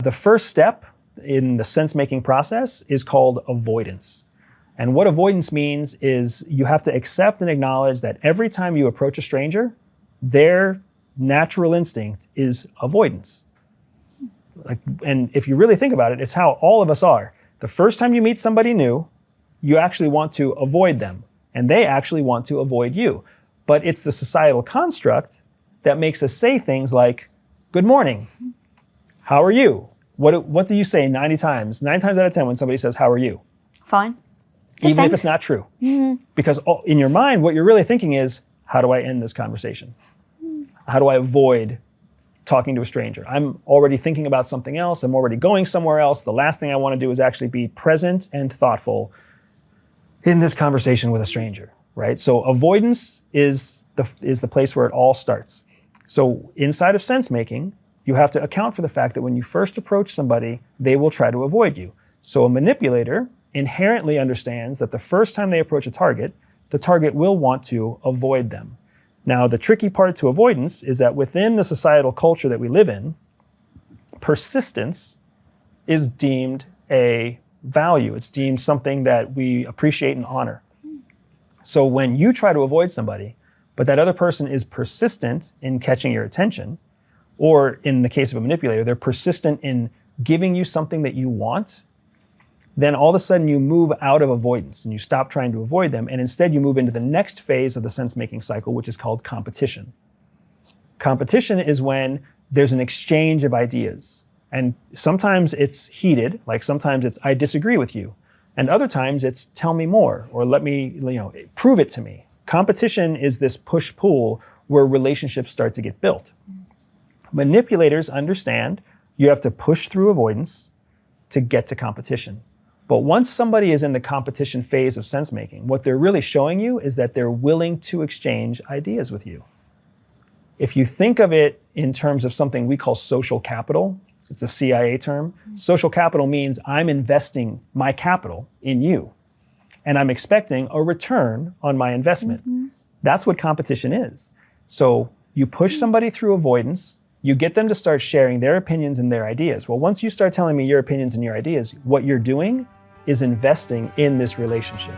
The first step in the sense-making process is called avoidance. And what avoidance means is you have to accept and acknowledge that every time you approach a stranger, their natural instinct is avoidance. And if you really think about it, it's how all of us are. The first time you meet somebody new, you actually want to avoid them, and they actually want to avoid you. But it's the societal construct that makes us say things like, good morning, how are you? What do you say 90 times? 9 times out of 10 when somebody says, how are you? Fine. Even if it's not true. Because in your mind, what you're really thinking is, how do I end this conversation? How do I avoid talking to a stranger? I'm already thinking about something else. I'm already going somewhere else. The last thing I want to do is actually be present and thoughtful in this conversation with a stranger, right? So avoidance is the place where it all starts. So inside of sense making, you have to account for the fact that when you first approach somebody, they will try to avoid you. So a manipulator inherently understands that the first time they approach a target, the target will want to avoid them. Now, the tricky part to avoidance is that within the societal culture that we live in, persistence is deemed a value. It's deemed something that we appreciate and honor. So when you try to avoid somebody, but that other person is persistent in catching your attention, or in the case of a manipulator, they're persistent in giving you something that you want, then all of a sudden you move out of avoidance and you stop trying to avoid them, and instead you move into the next phase of the sense-making cycle, which is called competition. Competition is when there's an exchange of ideas. And sometimes it's heated, like sometimes it's, I disagree with you. And other times it's, tell me more, or let me, prove it to me. Competition is this push-pull where relationships start to get built. Manipulators understand you have to push through avoidance to get to competition. But once somebody is in the competition phase of sense-making, what they're really showing you is that they're willing to exchange ideas with you. If you think of it in terms of something we call social capital, it's a CIA term. Social capital means I'm investing my capital in you, and I'm expecting a return on my investment. That's what competition is. So you push somebody through avoidance, you get them to start sharing their opinions and their ideas. Well, once you start telling me your opinions and your ideas, what you're doing is investing in this relationship.